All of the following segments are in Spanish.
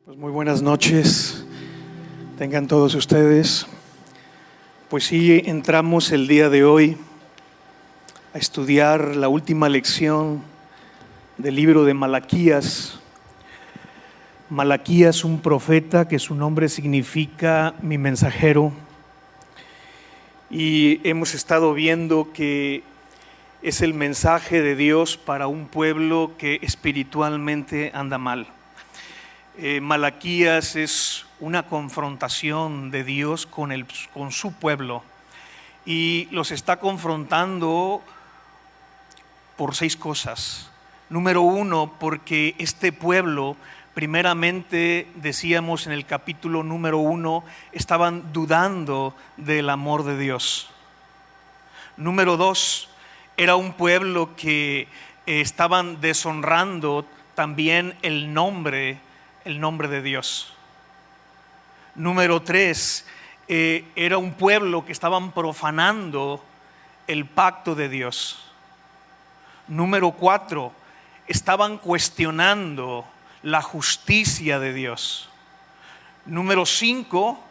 Pues muy buenas noches, tengan todos ustedes. Pues sí, entramos el día de hoy a estudiar la última lección del libro de Malaquías. Malaquías, un profeta que su nombre significa mi mensajero. Y hemos estado viendo que es el mensaje de Dios para un pueblo que espiritualmente anda mal. Malaquías es una confrontación de Dios con su pueblo y los está confrontando por 6 cosas. Número 1, porque este pueblo, primeramente decíamos en el capítulo número 1, estaban dudando del amor de Dios. Número 2, era un pueblo que estaban deshonrando también el nombre de Dios. Número 3, era un pueblo que estaban profanando el pacto de Dios. Número 4, estaban cuestionando la justicia de Dios. Número 5,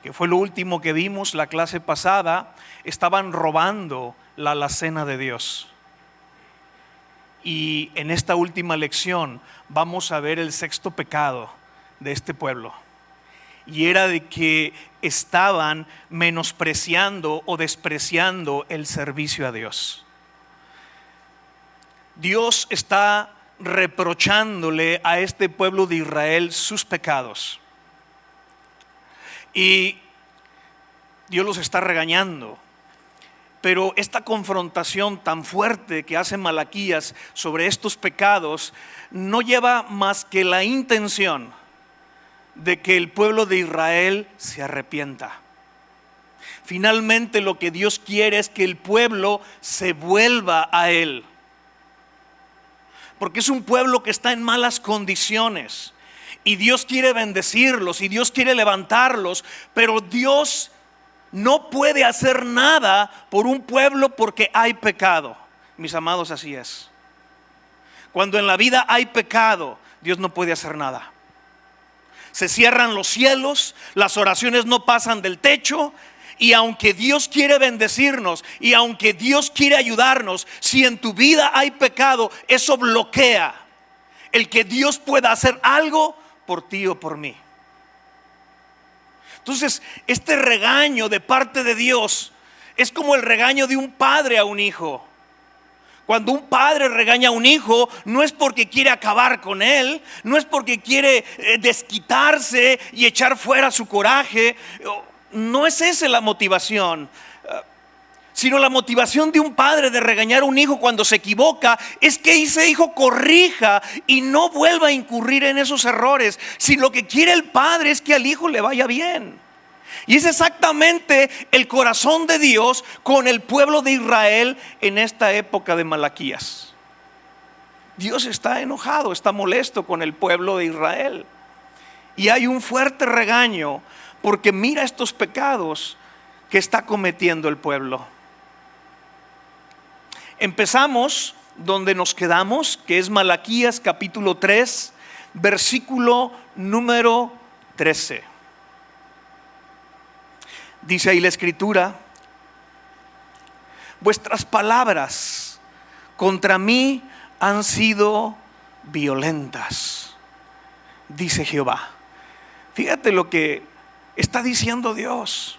que fue lo último que vimos la clase pasada, estaban robando la alacena de Dios. Y en esta última lección vamos a ver el 6º pecado de este pueblo. Y era de que estaban menospreciando o despreciando el servicio a Dios. Dios está reprochándole a este pueblo de Israel sus pecados. Y Dios los está regañando. Pero esta confrontación tan fuerte que hace Malaquías sobre estos pecados no lleva más que la intención de que el pueblo de Israel se arrepienta. Finalmente lo que Dios quiere es que el pueblo se vuelva a Él. Porque es un pueblo que está en malas condiciones y Dios quiere bendecirlos y Dios quiere levantarlos, pero Dios no puede hacer nada por un pueblo porque hay pecado. Mis amados, así es. Cuando en la vida hay pecado, Dios no puede hacer nada. Se cierran los cielos, las oraciones no pasan del techo. Y aunque Dios quiere bendecirnos y aunque Dios quiere ayudarnos, si en tu vida hay pecado, eso bloquea el que Dios pueda hacer algo por ti o por mí. Entonces, este regaño de parte de Dios es como el regaño de un padre a un hijo. Cuando un padre regaña a un hijo, no es porque quiere acabar con él, no es porque quiere desquitarse y echar fuera su coraje. No es esa la motivación, sino la motivación de un padre de regañar a un hijo cuando se equivoca es que ese hijo corrija y no vuelva a incurrir en esos errores. Si lo que quiere el padre es que al hijo le vaya bien. Y es exactamente el corazón de Dios con el pueblo de Israel en esta época de Malaquías. Dios está enojado, está molesto con el pueblo de Israel. Y hay un fuerte regaño porque mira estos pecados que está cometiendo el pueblo. Empezamos donde nos quedamos, que es Malaquías capítulo 3, versículo número 13. Dice ahí la escritura: vuestras palabras contra mí han sido violentas, dice Jehová. Fíjate lo que está diciendo Dios.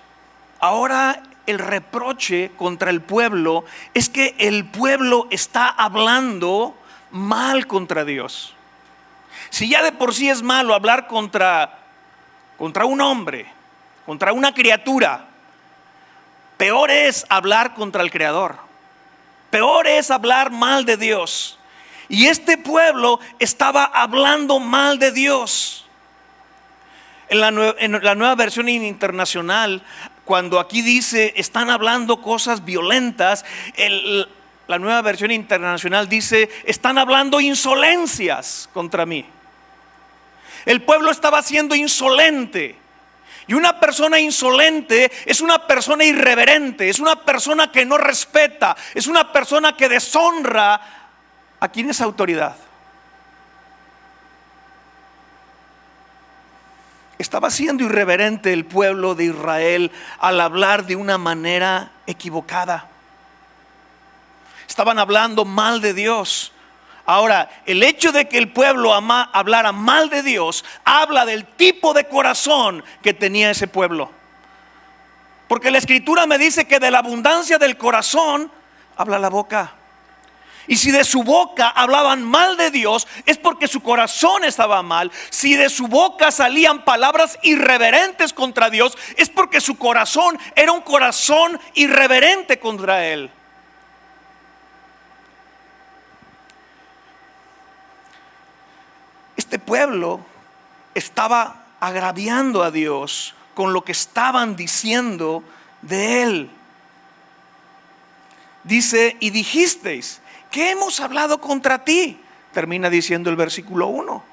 Ahora el reproche contra el pueblo es que el pueblo está hablando mal contra Dios. Si ya de por sí es malo hablar contra un hombre, contra una criatura, peor es hablar contra el Creador. Peor es hablar mal de Dios. Y este pueblo estaba hablando mal de Dios. En la nueva versión internacional, cuando aquí dice están hablando cosas violentas, la nueva versión internacional dice están hablando insolencias contra mí. El pueblo estaba siendo insolente. Y una persona insolente es una persona irreverente, es una persona que no respeta, es una persona que deshonra a quien es autoridad. Estaba siendo irreverente el pueblo de Israel al hablar de una manera equivocada. Estaban hablando mal de Dios. Ahora, el hecho de que el pueblo hablara mal de Dios habla del tipo de corazón que tenía ese pueblo. Porque la Escritura me dice que de la abundancia del corazón habla la boca. Y si de su boca hablaban mal de Dios, es porque su corazón estaba mal. Si de su boca salían palabras irreverentes contra Dios, es porque su corazón era un corazón irreverente contra Él. Este pueblo estaba agraviando a Dios con lo que estaban diciendo de Él. Dice, y dijisteis, ¿qué hemos hablado contra ti? Termina diciendo el versículo 1.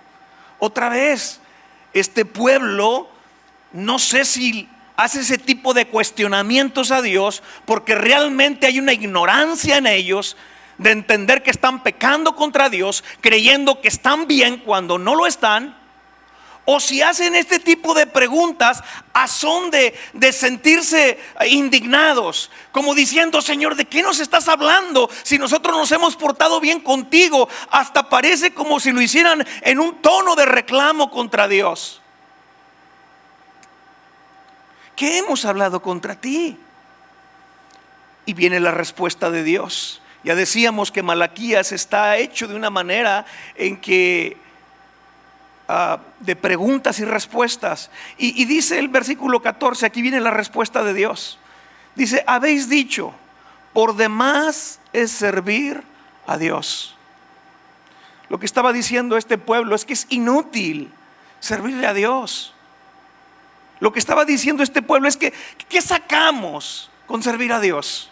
Otra vez, este pueblo, no sé si hace ese tipo de cuestionamientos a Dios, porque realmente hay una ignorancia en ellos de entender que están pecando contra Dios, creyendo que están bien cuando no lo están. O si hacen este tipo de preguntas a son de sentirse indignados, como diciendo, Señor, ¿de qué nos estás hablando? Si nosotros nos hemos portado bien contigo. Hasta parece como si lo hicieran en un tono de reclamo contra Dios. ¿Qué hemos hablado contra ti? Y viene la respuesta de Dios. Ya decíamos que Malaquías está hecho de una manera en que de preguntas y respuestas. Y dice el versículo 14, aquí viene la respuesta de Dios. Dice, habéis dicho, por demás es servir a Dios. Lo que estaba diciendo este pueblo es que es inútil servirle a Dios. Lo que estaba diciendo este pueblo es que, ¿qué sacamos con servir a Dios?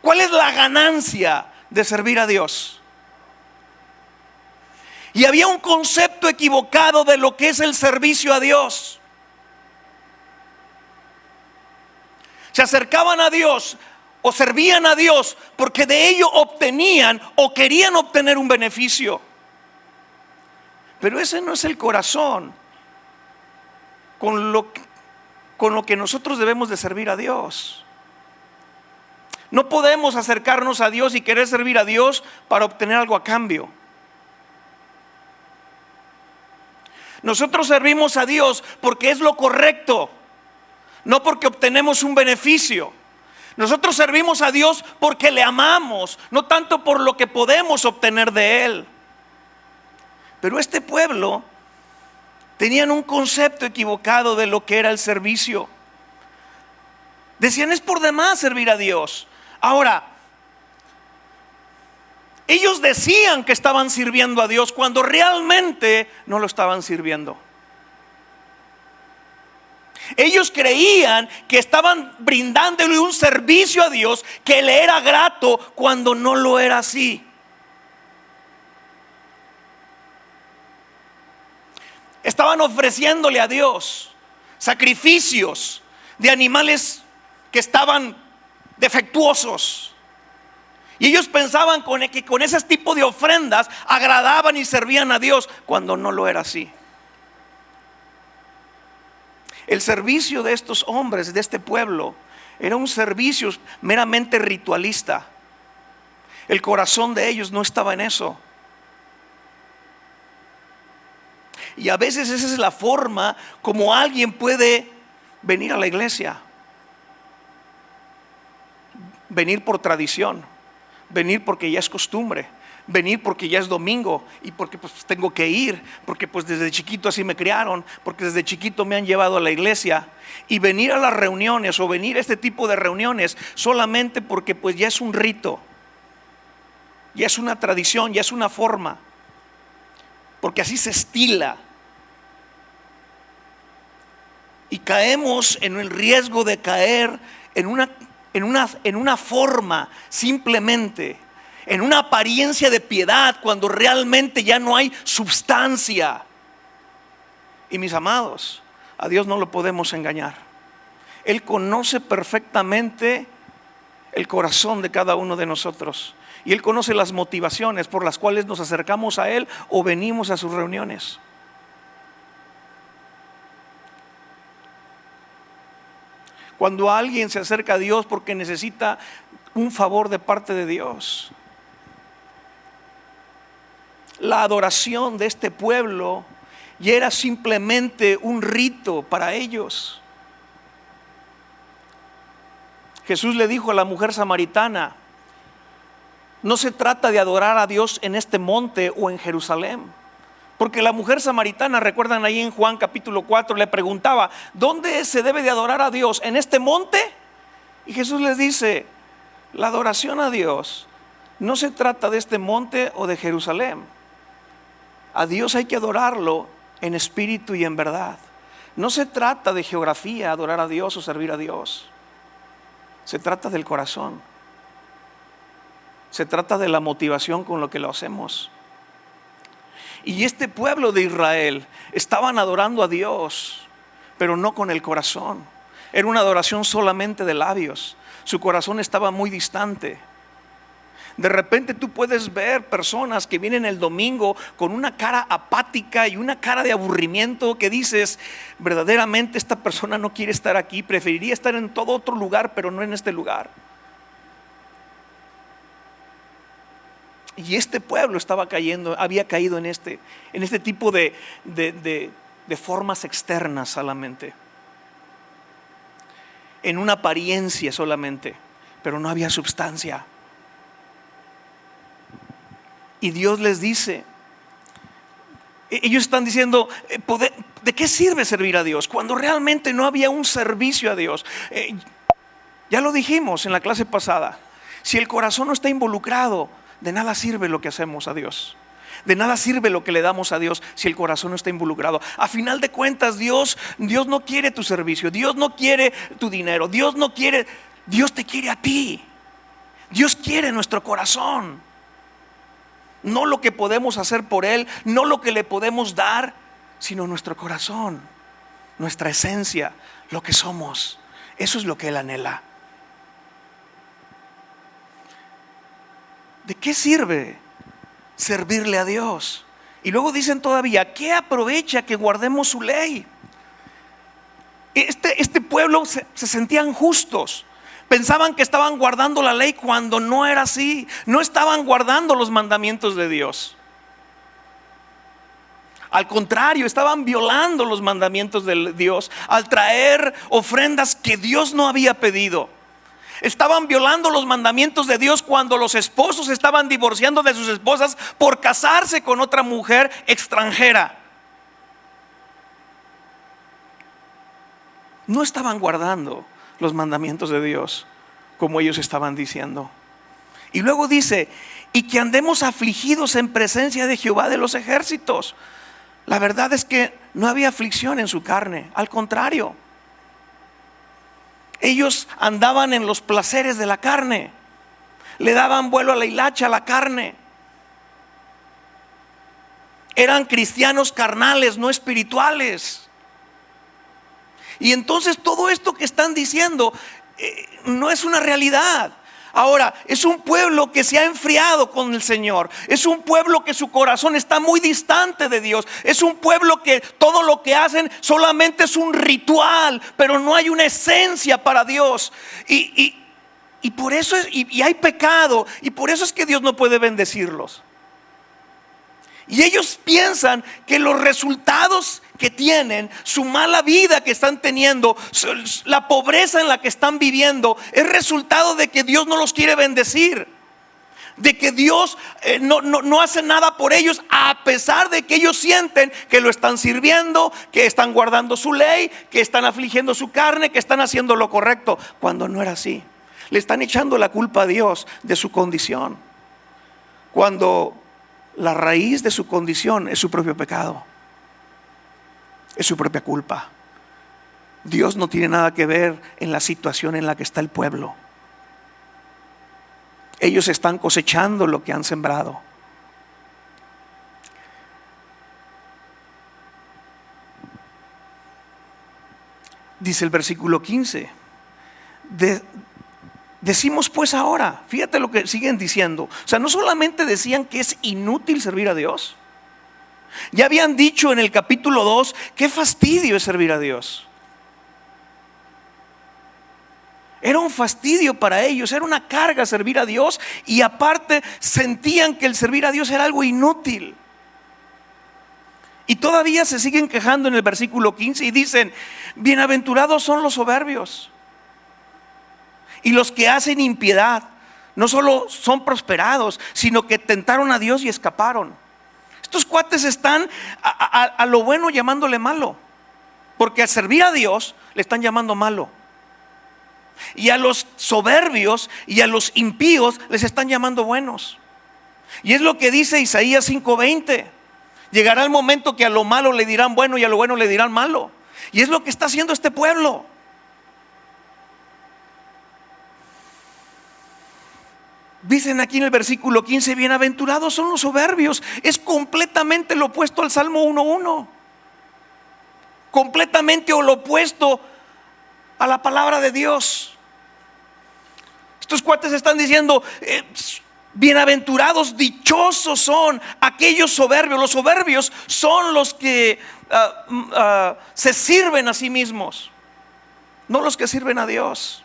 ¿Cuál es la ganancia de servir a Dios? Y había un concepto equivocado de lo que es el servicio a Dios. Se acercaban a Dios o servían a Dios porque de ello obtenían o querían obtener un beneficio. Pero ese no es el corazón con lo que nosotros debemos de servir a Dios. No podemos acercarnos a Dios y querer servir a Dios para obtener algo a cambio. Nosotros servimos a Dios porque es lo correcto, no porque obtenemos un beneficio. Nosotros servimos a Dios porque le amamos, no tanto por lo que podemos obtener de Él. Pero este pueblo tenían un concepto equivocado de lo que era el servicio. Decían, es por demás servir a Dios. Ahora, ellos decían que estaban sirviendo a Dios cuando realmente no lo estaban sirviendo. Ellos creían que estaban brindándole un servicio a Dios que le era grato cuando no lo era así. Estaban ofreciéndole a Dios sacrificios de animales que estaban defectuosos. Y ellos pensaban que con ese tipo de ofrendas agradaban y servían a Dios cuando no lo era así. El servicio de estos hombres, de este pueblo, era un servicio meramente ritualista. El corazón de ellos no estaba en eso. Y a veces esa es la forma como alguien puede venir a la iglesia. Venir por tradición, venir porque ya es costumbre, venir porque ya es domingo y porque pues tengo que ir, porque pues desde chiquito así me criaron, porque desde chiquito me han llevado a la iglesia. Y venir a las reuniones o venir a este tipo de reuniones solamente porque pues ya es un rito, ya es una tradición, ya es una forma, porque así se estila. Y caemos en el riesgo de caer en una forma, simplemente en una apariencia de piedad, cuando realmente ya no hay substancia. Y mis amados, a Dios no lo podemos engañar. Él conoce perfectamente el corazón de cada uno de nosotros, y Él conoce las motivaciones por las cuales nos acercamos a Él o venimos a sus reuniones. cuando alguien se acerca a Dios porque necesita un favor de parte de Dios. La adoración de este pueblo ya era simplemente un rito para ellos. Jesús le dijo a la mujer samaritana: no se trata de adorar a Dios en este monte o en Jerusalén. Porque la mujer samaritana, recuerdan ahí en Juan capítulo 4, le preguntaba: ¿dónde se debe de adorar a Dios? ¿En este monte? Y Jesús les dice: la adoración a Dios no se trata de este monte o de Jerusalén. A Dios hay que adorarlo en espíritu y en verdad. No se trata de geografía adorar a Dios o servir a Dios. Se trata del corazón. Se trata de la motivación con lo que lo hacemos. Y este pueblo de Israel estaban adorando a Dios, pero no con el corazón. Era una adoración solamente de labios. Su corazón estaba muy distante. De repente tú puedes ver personas que vienen el domingo con una cara apática y una cara de aburrimiento que dices: verdaderamente esta persona no quiere estar aquí, preferiría estar en todo otro lugar, pero no en este lugar. Y este pueblo había caído en este tipo de formas externas solamente, en una apariencia solamente, pero no había substancia. Y Dios les dice, ellos están diciendo: ¿de qué sirve servir a Dios? Cuando realmente no había un servicio a Dios. Ya lo dijimos en la clase pasada, si el corazón no está involucrado, de nada sirve lo que hacemos a Dios. De nada sirve lo que le damos a Dios si el corazón no está involucrado. A final de cuentas, Dios no quiere tu servicio, Dios no quiere tu dinero, Dios te quiere a ti. Dios quiere nuestro corazón, no lo que podemos hacer por Él, no lo que le podemos dar, sino nuestro corazón, nuestra esencia, lo que somos. Eso es lo que Él anhela. ¿De qué sirve servirle a Dios? Y luego dicen todavía: ¿qué aprovecha que guardemos su ley? Este pueblo se sentían justos. Pensaban que estaban guardando la ley cuando no era así. No estaban guardando los mandamientos de Dios. Al contrario, estaban violando los mandamientos de Dios al traer ofrendas que Dios no había pedido. Estaban violando los mandamientos de Dios cuando los esposos estaban divorciando de sus esposas por casarse con otra mujer extranjera. No estaban guardando los mandamientos de Dios como ellos estaban diciendo. Y luego dice: y que andemos afligidos en presencia de Jehová de los ejércitos. La verdad es que no había aflicción en su carne, al contrario. Ellos andaban en los placeres de la carne, le daban vuelo a la hilacha, a la carne. Eran cristianos carnales, no espirituales. Y entonces todo esto que están diciendo no es una realidad. Ahora, es un pueblo que se ha enfriado con el Señor. Es un pueblo que su corazón está muy distante de Dios. Es un pueblo que todo lo que hacen solamente es un ritual, pero no hay una esencia para Dios. Y por eso y hay pecado, y por eso es que Dios no puede bendecirlos. Y ellos piensan que los resultados que tienen, su mala vida que están teniendo, la pobreza en la que están viviendo, es resultado de que Dios no los quiere bendecir, de que Dios no hace nada por ellos, a pesar de que ellos sienten que lo están sirviendo, que están guardando su ley, que están afligiendo su carne, que están haciendo lo correcto, cuando no era así. Le están echando la culpa a Dios de su condición, cuando la raíz de su condición es su propio pecado, es su propia culpa. Dios no tiene nada que ver en la situación en la que está el pueblo. Ellos están cosechando lo que han sembrado. Dice el versículo 15: decimos pues ahora, fíjate lo que siguen diciendo. O sea, no solamente decían que es inútil servir a Dios, ya habían dicho en el capítulo 2 qué fastidio es servir a Dios. Era un fastidio para ellos, era una carga servir a Dios, y aparte sentían que el servir a Dios era algo inútil. Y todavía se siguen quejando en el versículo 15 y dicen: bienaventurados son los soberbios y los que hacen impiedad. No solo son prosperados, sino que tentaron a Dios y escaparon. Estos cuates están a lo bueno llamándole malo, porque al servir a Dios le están llamando malo. Y a los soberbios y a los impíos les están llamando buenos. Y es lo que dice Isaías 5:20. Llegará el momento que a lo malo le dirán bueno y a lo bueno le dirán malo. Y es lo que está haciendo este pueblo. Dicen aquí en el versículo 15: bienaventurados son los soberbios. Es completamente lo opuesto al Salmo 1:1. Completamente lo opuesto a la palabra de Dios. Estos cuates están diciendo: bienaventurados, dichosos son aquellos soberbios. Los soberbios son los que se sirven a sí mismos, no los que sirven a Dios,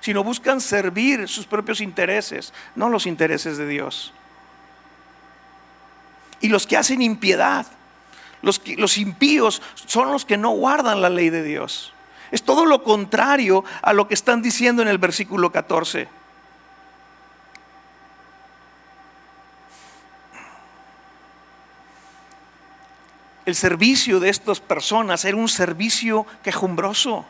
sino buscan servir sus propios intereses, no los intereses de Dios. Y los que hacen impiedad, los impíos, son los que no guardan la ley de Dios. Es todo lo contrario a lo que están diciendo en el versículo 14. El servicio de estas personas era un servicio quejumbroso.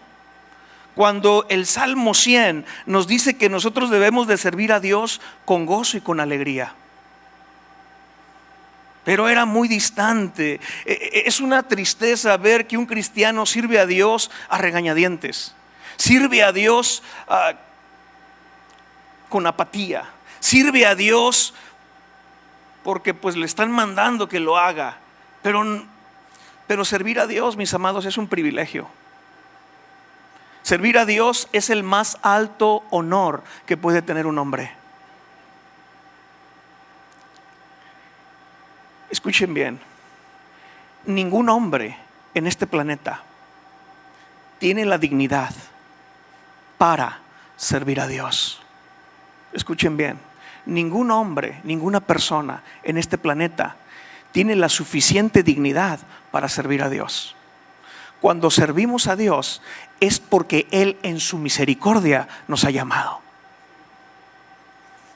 Cuando el Salmo 100 nos dice que nosotros debemos de servir a Dios con gozo y con alegría. Pero era muy distante. Es una tristeza ver que un cristiano sirve a Dios a regañadientes. Sirve a Dios con apatía. Sirve a Dios porque pues le están mandando que lo haga. Pero servir a Dios, mis amados, es un privilegio. Servir a Dios es el más alto honor que puede tener un hombre. Escuchen bien: ningún hombre en este planeta tiene la dignidad para servir a Dios. Escuchen bien: ningún hombre, ninguna persona en este planeta tiene la suficiente dignidad para servir a Dios. Cuando servimos a Dios es porque Él en su misericordia nos ha llamado.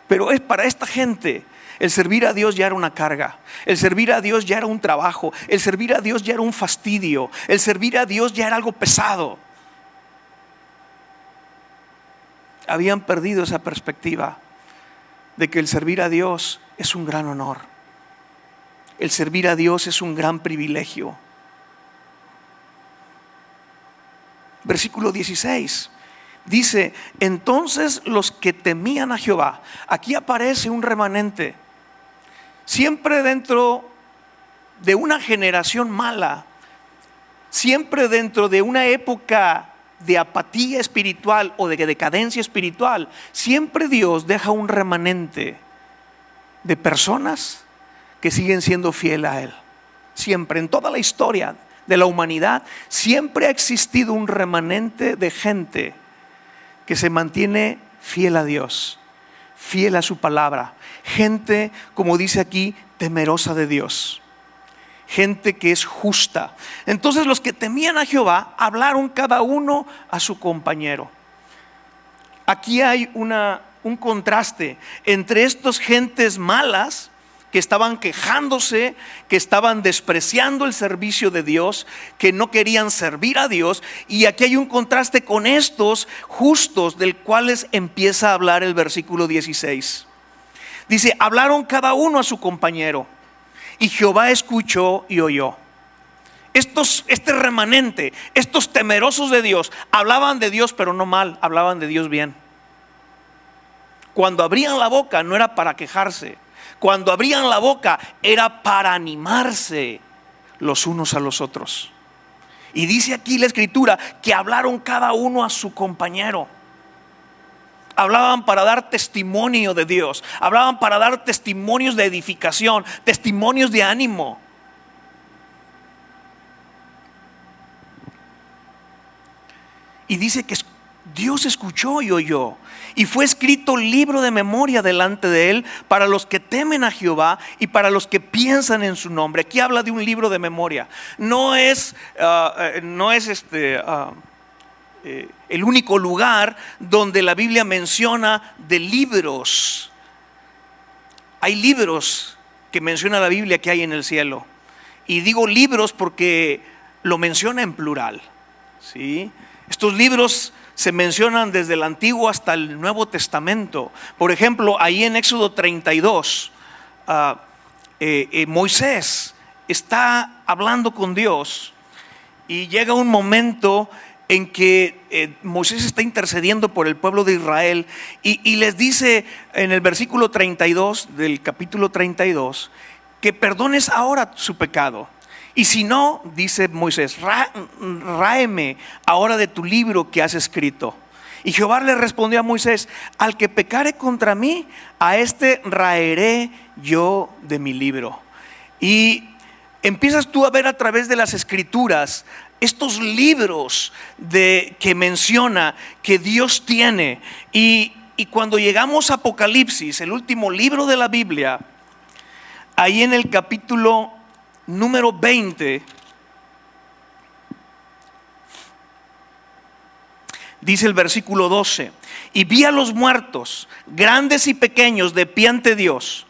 Pero es para esta gente, el servir a Dios ya era una carga. El servir a Dios ya era un trabajo. El servir a Dios ya era un fastidio. El servir a Dios ya era algo pesado. Habían perdido esa perspectiva de que el servir a Dios es un gran honor. El servir a Dios es un gran privilegio. Versículo 16 dice: entonces los que temían a Jehová. Aquí aparece un remanente. Siempre dentro de una generación mala, siempre dentro de una época de apatía espiritual o de decadencia espiritual, siempre Dios deja un remanente de personas que siguen siendo fieles a Él. Siempre, en toda la historia de la humanidad, siempre ha existido un remanente de gente que se mantiene fiel a Dios, fiel a su palabra. Gente, como dice aquí, temerosa de Dios. Gente que es justa. Entonces los que temían a Jehová hablaron cada uno a su compañero. Aquí hay un contraste entre estas gentes malas que estaban quejándose, que estaban despreciando el servicio de Dios, que no querían servir a Dios. Y aquí hay un contraste con estos justos, del cuales empieza a hablar el versículo 16. Dice: hablaron cada uno a su compañero, y Jehová escuchó y oyó. Este remanente, estos temerosos de Dios, hablaban de Dios, pero no mal, hablaban de Dios bien. Cuando abrían la boca no era para quejarse. Cuando abrían la boca era para animarse los unos a los otros. Y dice aquí la escritura que hablaron cada uno a su compañero. Hablaban para dar testimonio de Dios. Hablaban para dar testimonios de edificación, testimonios de ánimo. Y dice que Dios escuchó y oyó, y fue escrito libro de memoria delante de él para los que temen a Jehová y para los que piensan en su nombre. Aquí habla de un libro de memoria. No es el único lugar donde la Biblia menciona de libros. Hay libros que menciona la Biblia que hay en el cielo. Y digo libros porque lo menciona en plural, ¿sí? Estos libros se mencionan desde el Antiguo hasta el Nuevo Testamento. Por ejemplo, ahí en Éxodo 32, Moisés está hablando con Dios y llega un momento en que Moisés está intercediendo por el pueblo de Israel y les dice en el versículo 32 del capítulo 32 que perdones ahora su pecado. Y si no, dice Moisés, ráeme ahora de tu libro que has escrito. Y Jehová le respondió a Moisés: al que pecare contra mí, a este raeré yo de mi libro. Y empiezas tú a ver a través de las escrituras estos libros que menciona que Dios tiene. Y cuando llegamos a Apocalipsis, el último libro de la Biblia, ahí en el capítulo número 20, dice el versículo 12: y vi a los muertos, grandes y pequeños, de pie ante Dios.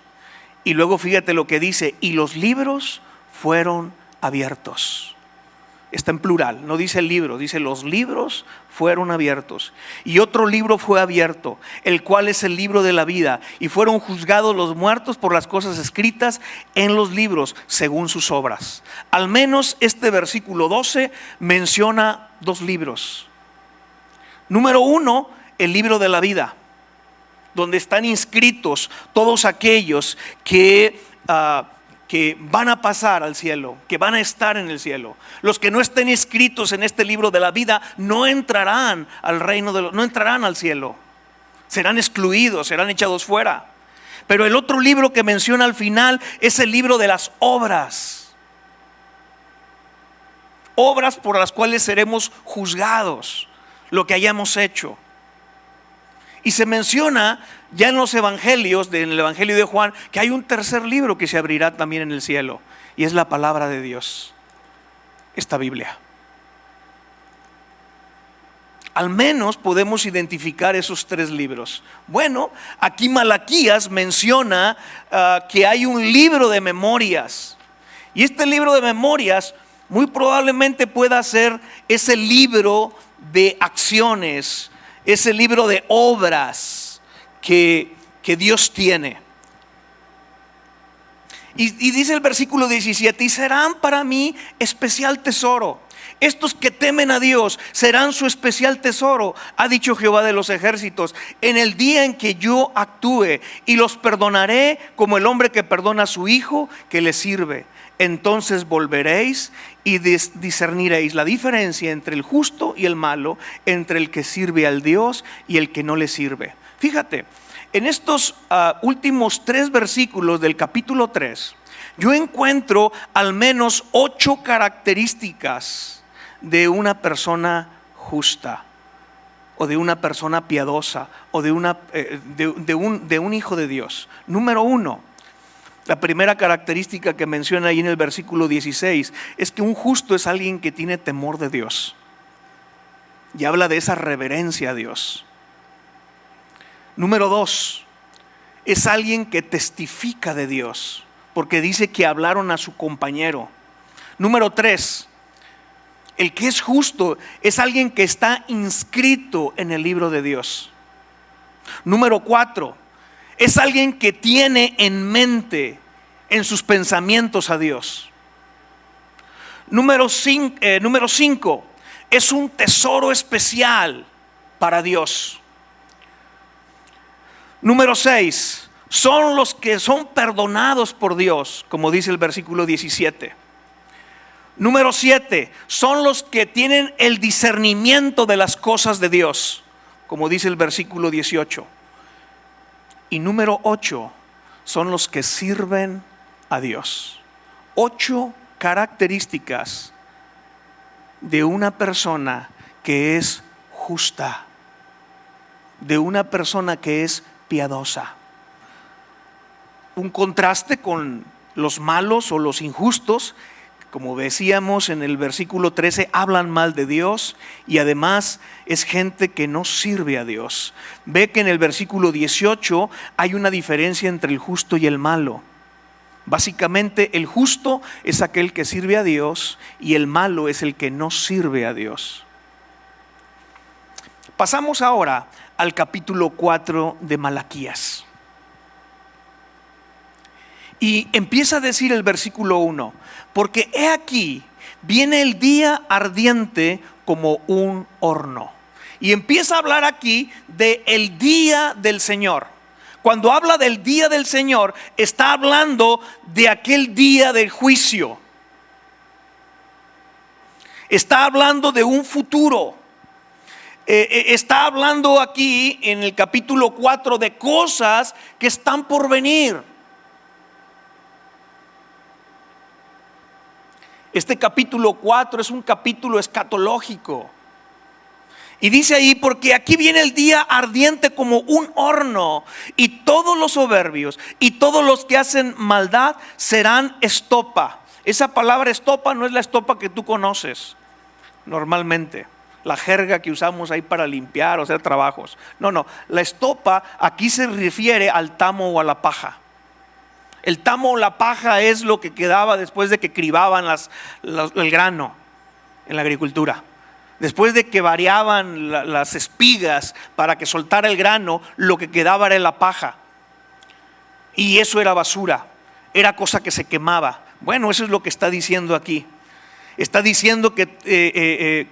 Y luego fíjate lo que dice: y los libros fueron abiertos. Está en plural, no dice el libro, dice los libros fueron abiertos. Y otro libro fue abierto, el cual es el libro de la vida. Y fueron juzgados los muertos por las cosas escritas en los libros según sus obras. Al menos este versículo 12 menciona dos libros. Número 1, el libro de la vida, donde están inscritos todos aquellos que van a pasar al cielo, que van a estar en el cielo. Los que no estén inscritos en este libro de la vida no entrarán al reino no entrarán al cielo. Serán excluidos, serán echados fuera. Pero el otro libro que menciona al final es el libro de las obras. Obras por las cuales seremos juzgados, lo que hayamos hecho. Y se menciona ya en los evangelios, en el evangelio de Juan, que hay un tercer libro que se abrirá también en el cielo, y es la palabra de Dios, esta Biblia. Al menos podemos identificar esos tres libros. Bueno, aquí Malaquías menciona que hay un libro de memorias, y este libro de memorias muy probablemente pueda ser ese libro de acciones, ese libro de obras que Dios tiene. Y dice el versículo 17: y serán para mí especial tesoro. Estos que temen a Dios serán su especial tesoro, ha dicho Jehová de los ejércitos, en el día en que yo actúe, y los perdonaré como el hombre que perdona a su hijo que le sirve. Entonces volveréis y discerniréis la diferencia entre el justo y el malo, entre el que sirve al Dios y el que no le sirve. Fíjate, en estos últimos 3 versículos del capítulo 3, yo encuentro al menos 8 características de una persona justa, o de una persona piadosa, o de un hijo de Dios. Número 1, la primera característica que menciona ahí en el versículo 16 es que un justo es alguien que tiene temor de Dios, y habla de esa reverencia a Dios. Número 2, es alguien que testifica de Dios, porque dice que hablaron a su compañero. Número 3, el que es justo es alguien que está inscrito en el libro de Dios. Número 4, es alguien que tiene en mente, en sus pensamientos, a Dios. Número 5, es un tesoro especial para Dios. Número 6, son los que son perdonados por Dios, como dice el versículo 17. Número 7, son los que tienen el discernimiento de las cosas de Dios, como dice el versículo 18. Y número 8, son los que sirven a Dios. 8 características de una persona que es justa, de una persona que es piadosa. Un contraste con los malos o los injustos, como decíamos en el versículo 13, hablan mal de Dios y además es gente que no sirve a Dios. Ve que en el versículo 18 hay una diferencia entre el justo y el malo. Básicamente el justo es aquel que sirve a Dios y el malo es el que no sirve a Dios. Pasamos ahora al capítulo 4 de Malaquías. Y empieza a decir el versículo 1, porque he aquí, viene el día ardiente como un horno. Y empieza a hablar aquí de el día del Señor. Cuando habla del día del Señor, está hablando de aquel día del juicio. Está hablando de un futuro. Está hablando aquí en el capítulo 4 de cosas que están por venir. Este capítulo 4 es un capítulo escatológico. Y dice ahí, porque aquí viene el día ardiente como un horno, y todos los soberbios y todos los que hacen maldad serán estopa. Esa palabra estopa no es la estopa que tú conoces normalmente, la jerga que usamos ahí para limpiar o hacer trabajos. No, la estopa aquí se refiere al tamo o a la paja. El tamo o la paja es lo que quedaba después de que cribaban el grano en la agricultura. Después de que variaban las espigas para que soltara el grano, lo que quedaba era la paja. Y eso era basura, era cosa que se quemaba. Bueno, eso es lo que está diciendo aquí. Está diciendo que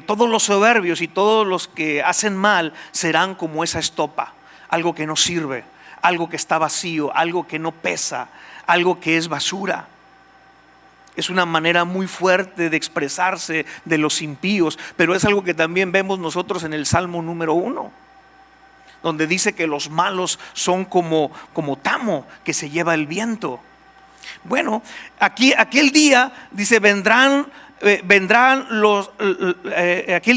todos los soberbios y todos los que hacen mal serán como esa estopa, algo que no sirve, algo que está vacío, algo que no pesa, algo que es basura. Es una manera muy fuerte de expresarse de los impíos, pero es algo que también vemos nosotros en el Salmo número 1, donde dice que los malos son como tamo que se lleva el viento. Bueno, aquí aquel día dice aquel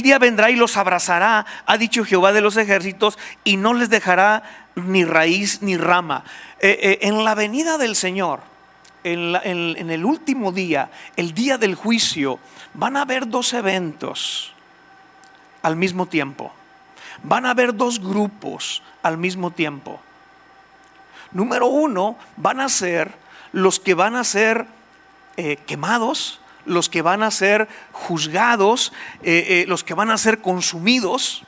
día vendrá y los abrazará, ha dicho Jehová de los ejércitos, y no les dejará ni raíz ni rama. En la venida del Señor, en el último día, el día del juicio, van a haber dos eventos al mismo tiempo. Van a haber dos grupos al mismo tiempo. Número uno, van a ser los que van a ser quemados, los que van a ser juzgados, los que van a ser consumidos.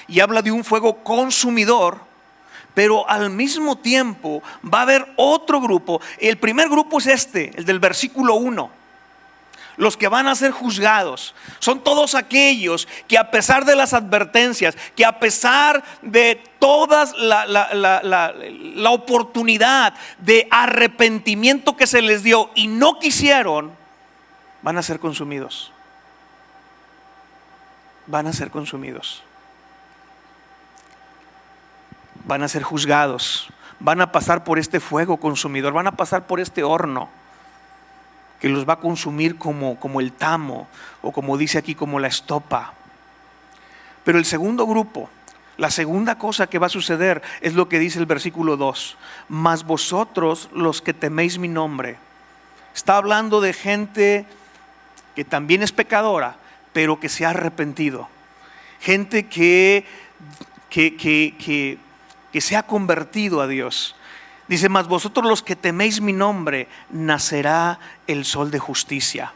Y habla de un fuego consumidor. Pero al mismo tiempo va a haber otro grupo. El primer grupo es el del versículo 1. Los que van a ser juzgados son todos aquellos que, a pesar de las advertencias, que a pesar de todas la oportunidad de arrepentimiento que se les dio y no quisieron, van a ser consumidos. Van a ser consumidos. Van a ser juzgados, van a pasar por este fuego consumidor, van a pasar por este horno que los va a consumir como el tamo, o como dice aquí, como la estopa. Pero el segundo grupo, la segunda cosa que va a suceder es lo que dice el versículo 2: mas vosotros los que teméis mi nombre. Está hablando de gente que también es pecadora, pero que se ha arrepentido. Gente que se ha convertido a Dios. Dice, mas vosotros los que teméis mi nombre, nacerá el sol de justicia.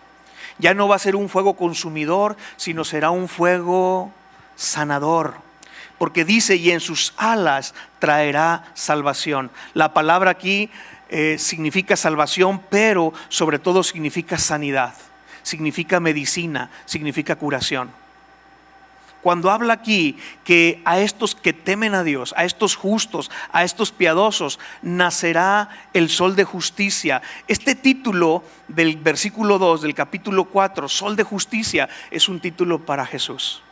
Ya no va a ser un fuego consumidor, sino será un fuego sanador. Porque dice, y en sus alas traerá salvación. La palabra aquí significa salvación, pero sobre todo significa sanidad, significa medicina, significa curación. Cuando habla aquí que a estos que temen a Dios, a estos justos, a estos piadosos, nacerá el sol de justicia. Este título del versículo 2 del capítulo 4, sol de justicia, es un título para Jesús.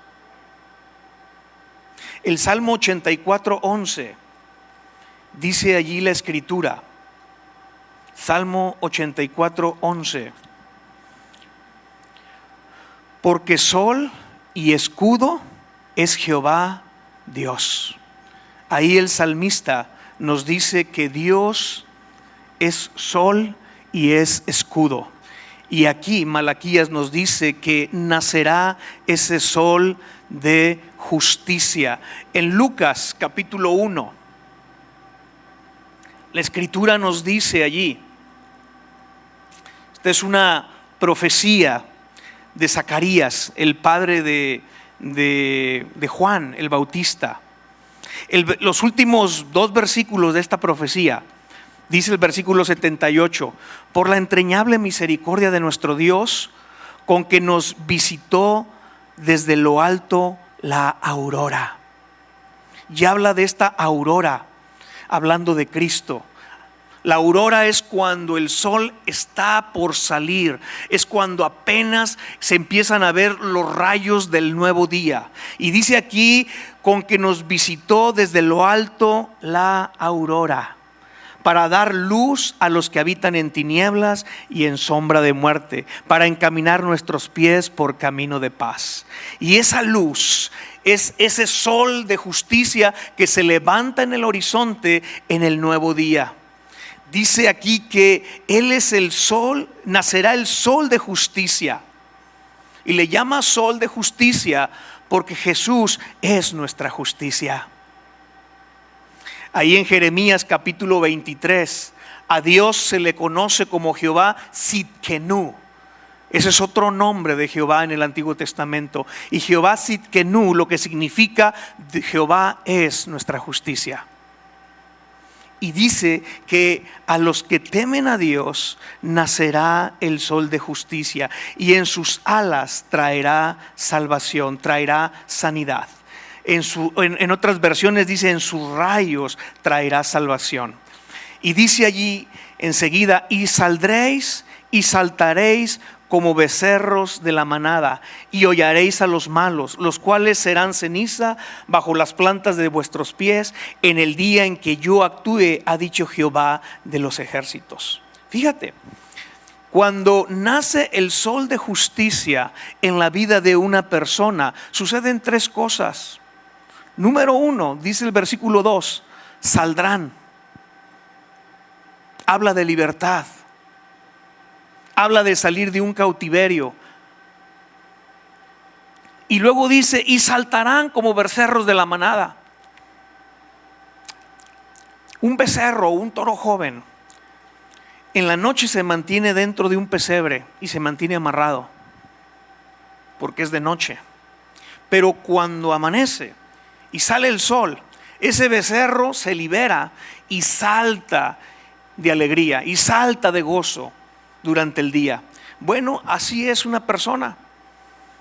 El Salmo 84:11 dice allí la escritura. Salmo 84:11. Porque sol y escudo es Jehová Dios. ahí el salmista nos dice que Dios es sol y es escudo. Y aquí Malaquías nos dice que nacerá ese sol de justicia. En Lucas capítulo 1, la escritura nos dice allí, esta es una profecía de Zacarías, el padre de Juan el Bautista. Los últimos 2 versículos de esta profecía, dice el versículo 78, por la entrañable misericordia de nuestro Dios, con que nos visitó desde lo alto la aurora. Y habla de esta aurora, hablando de Cristo. La aurora es cuando el sol está por salir, es cuando apenas se empiezan a ver los rayos del nuevo día. Y dice aquí, con que nos visitó desde lo alto la aurora, para dar luz a los que habitan en tinieblas y en sombra de muerte, para encaminar nuestros pies por camino de paz. Y esa luz es ese sol de justicia que se levanta en el horizonte en el nuevo día. Dice aquí que Él es el sol, nacerá el sol de justicia. Y le llama sol de justicia porque Jesús es nuestra justicia. Ahí en Jeremías capítulo 23, a Dios se le conoce como Jehová Sidkenu. Ese es otro nombre de Jehová en el Antiguo Testamento. Y Jehová Sidkenu, lo que significa Jehová es nuestra justicia. Y dice que a los que temen a Dios nacerá el sol de justicia, y en sus alas traerá salvación, traerá sanidad. En otras versiones dice, en sus rayos traerá salvación. Y dice allí enseguida, y saldréis y saltaréis como becerros de la manada, y hollaréis a los malos, los cuales serán ceniza bajo las plantas de vuestros pies en el día en que yo actúe, ha dicho Jehová de los ejércitos. Fíjate, cuando nace el sol de justicia en la vida de una persona, suceden 3 cosas. Número 1, dice el versículo 2, saldrán. Habla de libertad. Habla de salir de un cautiverio. Y luego dice, y saltarán como becerros de la manada. Un becerro, un toro joven, en la noche se mantiene dentro de un pesebre y se mantiene amarrado, porque es de noche. Pero cuando amanece y sale el sol, ese becerro se libera y salta de alegría y salta de gozo durante el día. Bueno, así es una persona.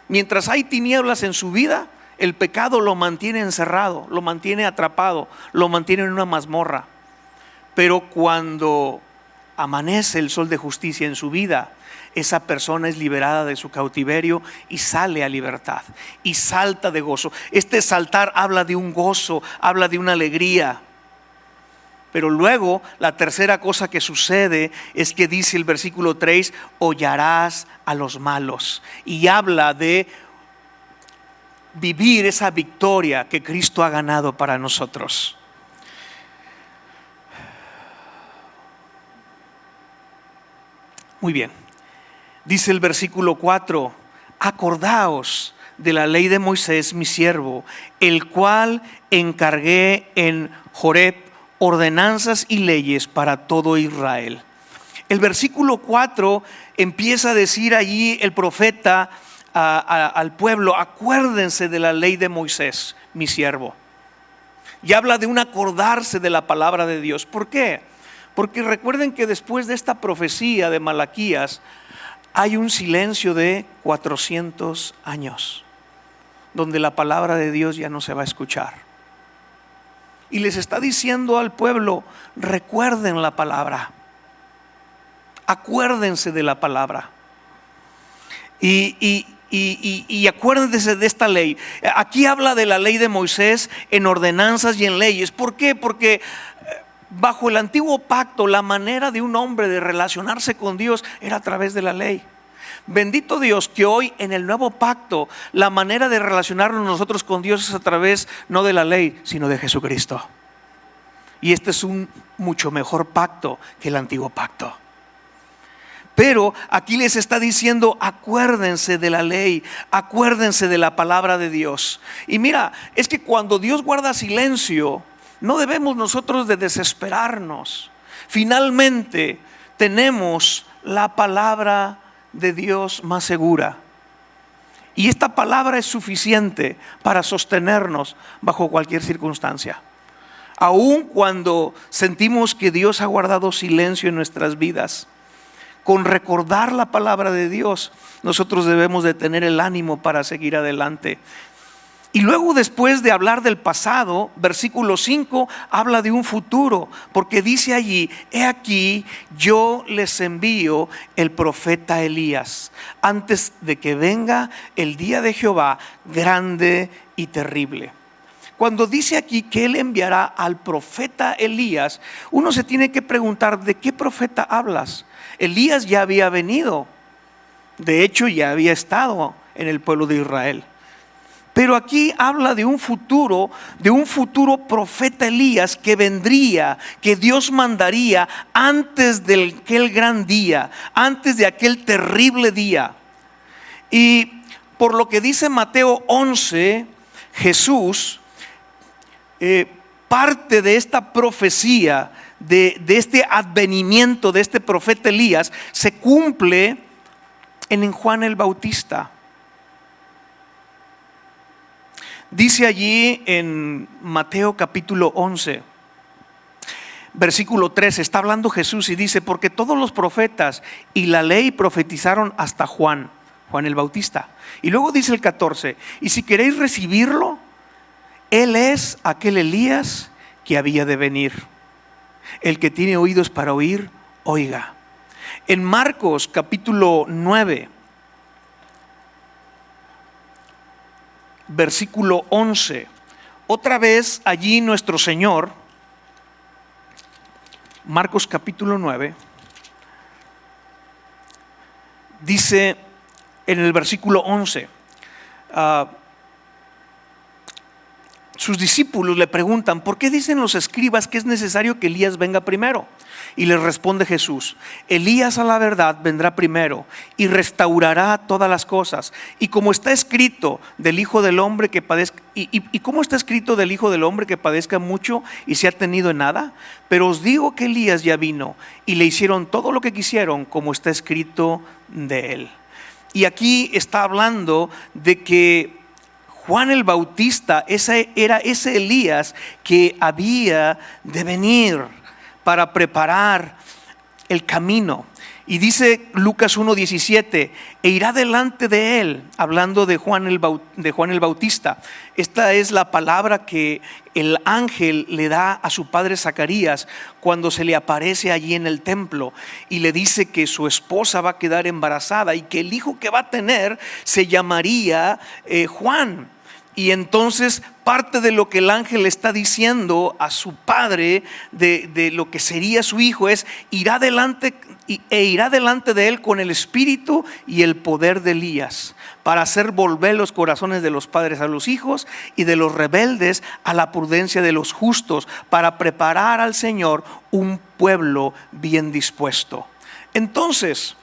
Mientras hay tinieblas en su vida, el pecado lo mantiene encerrado, lo mantiene atrapado, lo mantiene en una mazmorra. Pero cuando amanece el sol de justicia en su vida, esa persona es liberada de su cautiverio y sale a libertad y salta de gozo. Este saltar habla de un gozo, habla de una alegría. Pero luego la tercera cosa que sucede es que dice el versículo 3, hollarás a los malos. Y habla de vivir esa victoria que Cristo ha ganado para nosotros. Muy bien. Dice el versículo 4, acordaos de la ley de Moisés mi siervo, el cual encargué en Joreb ordenanzas y leyes para todo Israel. El versículo 4 empieza a decir allí el profeta al pueblo, acuérdense de la ley de Moisés, mi siervo. Y habla de un acordarse de la palabra de Dios. ¿Por qué? Porque recuerden que después de esta profecía de Malaquías hay un silencio de 400 años, donde la palabra de Dios ya no se va a escuchar. Y les está diciendo al pueblo, recuerden la palabra, acuérdense de la palabra y acuérdense de esta ley. Aquí habla de la ley de Moisés en ordenanzas y en leyes. ¿Por qué? Porque bajo el antiguo pacto la manera de un hombre de relacionarse con Dios era a través de la ley. Bendito Dios que hoy en el nuevo pacto la manera de relacionarnos nosotros con Dios es a través no de la ley, sino de Jesucristo. Y este es un mucho mejor pacto que el antiguo pacto. Pero aquí les está diciendo, acuérdense de la ley, acuérdense de la palabra de Dios. Y mira, es que cuando Dios guarda silencio, no debemos nosotros de desesperarnos. Finalmente tenemos la palabra de Dios más segura. Y esta palabra es suficiente para sostenernos bajo cualquier circunstancia. Aun cuando sentimos que Dios ha guardado silencio en nuestras vidas, con recordar la palabra de Dios, nosotros debemos de tener el ánimo para seguir adelante. Y luego, después de hablar del pasado, versículo 5 habla de un futuro, porque dice allí: he aquí, yo les envío el profeta Elías, antes de que venga el día de Jehová grande y terrible. Cuando dice aquí que Él enviará al profeta Elías, uno se tiene que preguntar: ¿de qué profeta hablas? Elías ya había venido, de hecho ya había estado en el pueblo de Israel. Pero aquí habla de un futuro profeta Elías que vendría, que Dios mandaría antes de aquel gran día, antes de aquel terrible día. Y por lo que dice Mateo 11, Jesús, parte de esta profecía, de este advenimiento de este profeta Elías, se cumple en Juan el Bautista. Dice allí en Mateo capítulo 11, versículo 13, está hablando Jesús y dice: porque todos los profetas y la ley profetizaron hasta Juan el Bautista. Y luego dice el 14: y si queréis recibirlo, Él es aquel Elías que había de venir. El que tiene oídos para oír, oiga. En Marcos capítulo 9, versículo 11, otra vez allí nuestro Señor, Marcos capítulo 9, dice en el versículo 11, sus discípulos le preguntan: ¿por qué dicen los escribas que es necesario que Elías venga primero? Y les responde Jesús: Elías a la verdad vendrá primero y restaurará todas las cosas. Y como está escrito del Hijo del Hombre que padezca, ¿cómo está escrito del Hijo del Hombre que padezca mucho y sea tenido en nada? Pero os digo que Elías ya vino y le hicieron todo lo que quisieron, como está escrito de él. Y aquí está hablando de que Juan el Bautista era ese Elías que había de venir para preparar el camino. Y dice Lucas 1:17: e irá delante de él, hablando de Juan el Bautista. Esta es la palabra que el ángel le da a su padre Zacarías cuando se le aparece allí en el templo y le dice que su esposa va a quedar embarazada y que el hijo que va a tener se llamaría Juan. Y entonces parte de lo que el ángel está diciendo a su padre de lo que sería su hijo es: irá delante de él con el espíritu y el poder de Elías, para hacer volver los corazones de los padres a los hijos y de los rebeldes a la prudencia de los justos, para preparar al Señor un pueblo bien dispuesto. Entonces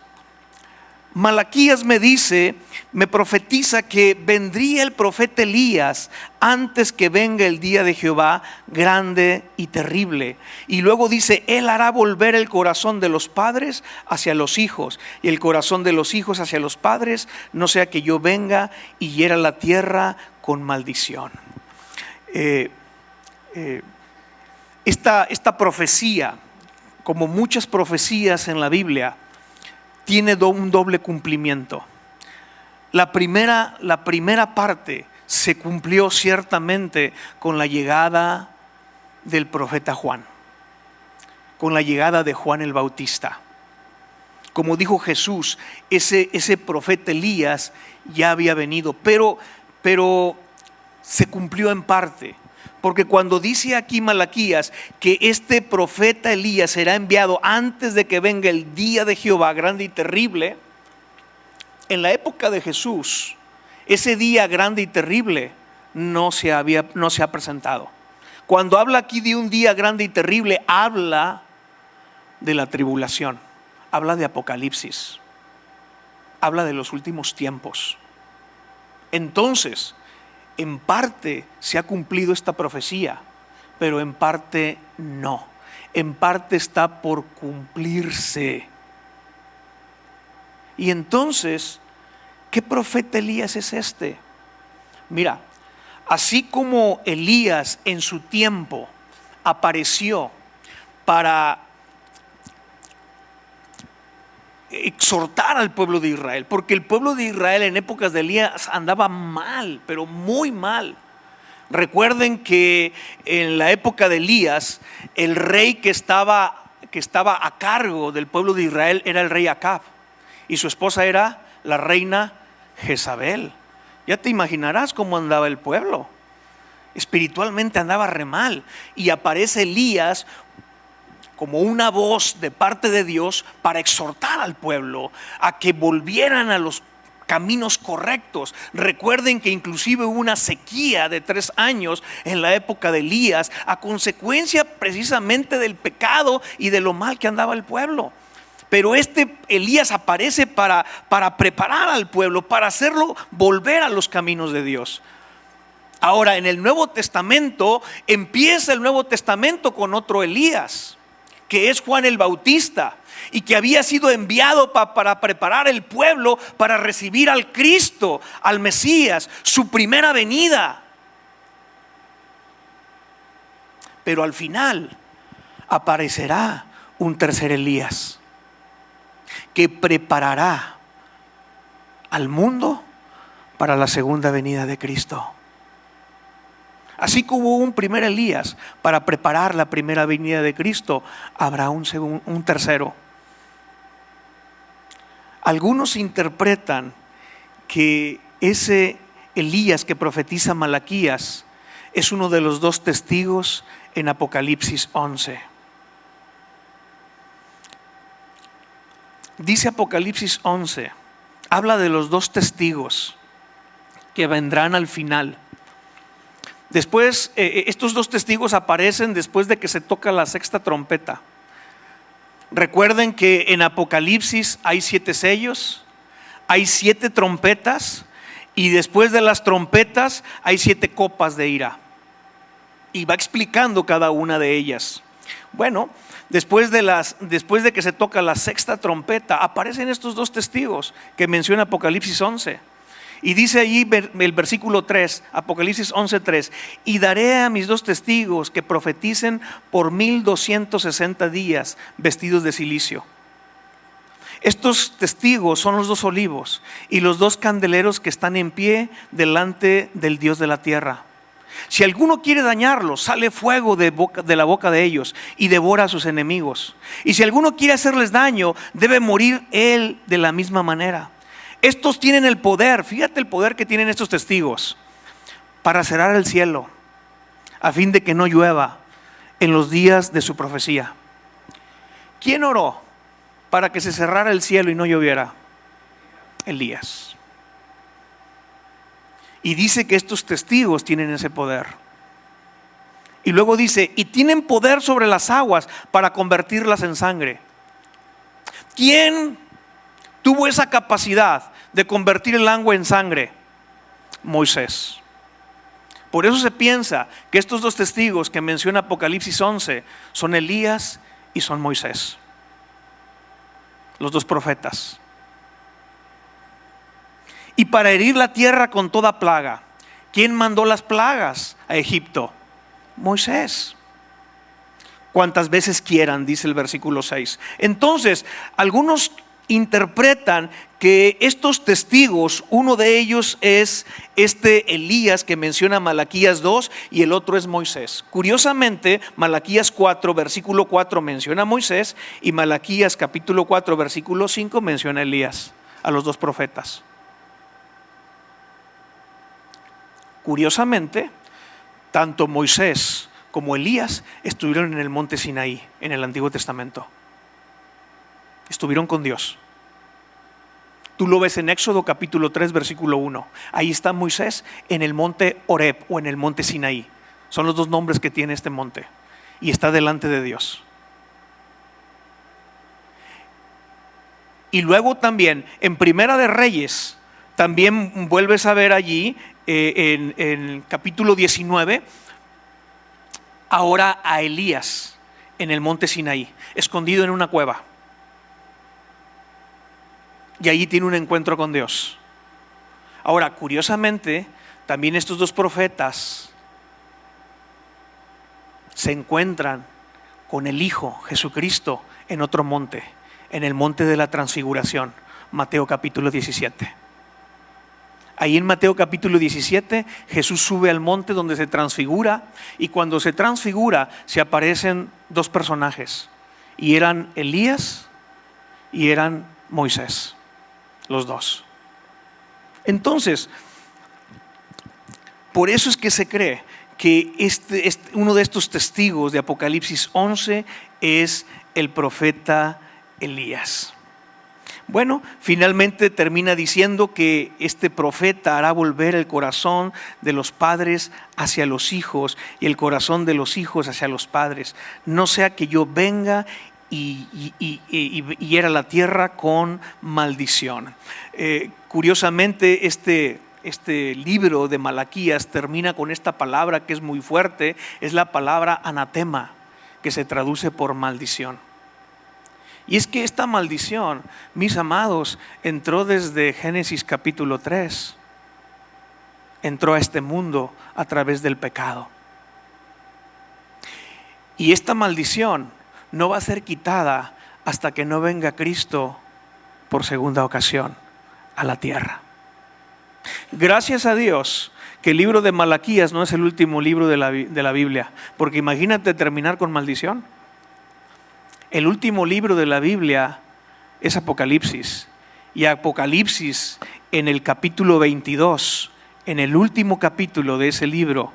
Malaquías me profetiza que vendría el profeta Elías antes que venga el día de Jehová grande y terrible. Y luego dice: Él hará volver el corazón de los padres hacia los hijos y el corazón de los hijos hacia los padres, no sea que yo venga y hiera la tierra con maldición. Esta profecía, como muchas profecías en la Biblia, tiene un doble cumplimiento. La primera parte se cumplió ciertamente con la llegada del profeta Juan, con la llegada de Juan el Bautista. Como dijo Jesús, ese profeta Elías ya había venido, pero se cumplió en parte. Porque cuando dice aquí Malaquías que este profeta Elías será enviado antes de que venga el día de Jehová grande y terrible, en la época de Jesús, ese día grande y terrible no se ha presentado. Cuando habla aquí de un día grande y terrible, habla de la tribulación, habla de Apocalipsis, habla de los últimos tiempos. Entonces, en parte se ha cumplido esta profecía, pero en parte no. En parte está por cumplirse. Y entonces, ¿qué profeta Elías es este? Mira, así como Elías en su tiempo apareció para exhortar al pueblo de Israel, porque el pueblo de Israel en épocas de Elías andaba mal, pero muy mal. Recuerden que en la época de Elías, el rey que estaba a cargo del pueblo de Israel era el rey Acab, y su esposa era la reina Jezabel. Ya te imaginarás cómo andaba el pueblo. Espiritualmente andaba re mal. Y aparece Elías como una voz de parte de Dios para exhortar al pueblo a que volvieran a los caminos correctos. Recuerden que inclusive hubo una sequía de 3 años en la época de Elías, a consecuencia precisamente del pecado y de lo mal que andaba el pueblo. Pero este Elías aparece para preparar al pueblo, para hacerlo volver a los caminos de Dios. Ahora, en el Nuevo Testamento, empieza el Nuevo Testamento con otro Elías, que es Juan el Bautista, y que había sido enviado para preparar el pueblo para recibir al Cristo, al Mesías, su primera venida. Pero al final aparecerá un tercer Elías, que preparará al mundo para la segunda venida de Cristo. Así como hubo un primer Elías para preparar la primera venida de Cristo, habrá un tercero. Algunos interpretan que ese Elías que profetiza Malaquías es uno de los 2 testigos en Apocalipsis 11. Dice Apocalipsis 11, habla de los 2 testigos que vendrán al final. Después, estos 2 testigos aparecen después de que se toca la 6ª trompeta. Recuerden que en Apocalipsis hay 7 sellos, hay 7 trompetas, y después de las trompetas hay 7 copas de ira. Y va explicando cada una de ellas. Bueno, después de que se toca la 6ª trompeta, aparecen estos 2 testigos que menciona Apocalipsis 11. Y dice allí el versículo 3, Apocalipsis 11:3: y daré a mis 2 testigos que profeticen por 1260 días vestidos de cilicio. Estos testigos son los 2 olivos y los 2 candeleros que están en pie delante del Dios de la tierra. Si alguno quiere dañarlos, sale fuego de la boca de ellos y devora a sus enemigos. Y si alguno quiere hacerles daño, debe morir él de la misma manera. Estos tienen el poder, fíjate el poder que tienen estos testigos, para cerrar el cielo, a fin de que no llueva en los días de su profecía. ¿Quién oró para que se cerrara el cielo y no lloviera? Elías. Y dice que estos testigos tienen ese poder. Y luego dice, y tienen poder sobre las aguas para convertirlas en sangre. ¿Quién tuvo esa capacidad de convertir el agua en sangre? Moisés. Por eso se piensa que estos 2 testigos que menciona Apocalipsis 11 son Elías y son Moisés, los 2 profetas. Y para herir la tierra con toda plaga. ¿Quién mandó las plagas a Egipto? Moisés. Cuantas veces quieran, dice el versículo 6. Entonces, algunos interpretan que estos testigos, uno de ellos es este Elías que menciona Malaquías 2 y el otro es Moisés. Curiosamente, Malaquías 4 versículo 4 menciona a Moisés y Malaquías capítulo 4 versículo 5 menciona a Elías, a los 2 profetas. Curiosamente, tanto Moisés como Elías estuvieron en el monte Sinaí en el Antiguo Testamento. Estuvieron con Dios. Tú lo ves en Éxodo capítulo 3 versículo 1. Ahí está Moisés en el monte Horeb o en el monte Sinaí. Son los dos nombres que tiene este monte. Y está delante de Dios. Y luego también en Primera de Reyes, también vuelves a ver allí en capítulo 19, ahora a Elías en el monte Sinaí, escondido en una cueva. Y allí tiene un encuentro con Dios. Ahora, curiosamente, también estos dos profetas se encuentran con el Hijo Jesucristo en otro monte, en el monte de la transfiguración, Mateo capítulo 17. Ahí en Mateo capítulo 17, Jesús sube al monte donde se transfigura, y cuando se transfigura se aparecen dos personajes, y eran Elías y eran Moisés, los dos. Entonces, por eso es que se cree que uno de estos testigos de Apocalipsis 11 es el profeta Elías. Bueno, finalmente termina diciendo que este profeta hará volver el corazón de los padres hacia los hijos y el corazón de los hijos hacia los padres, no sea que yo venga y hiera la tierra con maldición. Curiosamente, este libro de Malaquías termina con esta palabra que es muy fuerte, es la palabra anatema, que se traduce por maldición. Y es que esta maldición, mis amados, entró desde Génesis capítulo 3. Entró a este mundo a través del pecado. Y esta maldición no va a ser quitada hasta que no venga Cristo por segunda ocasión a la tierra. Gracias a Dios que el libro de Malaquías no es el último libro de la Biblia, porque imagínate terminar con maldición. El último libro de la Biblia es Apocalipsis, y Apocalipsis en el capítulo 22, en el último capítulo de ese libro,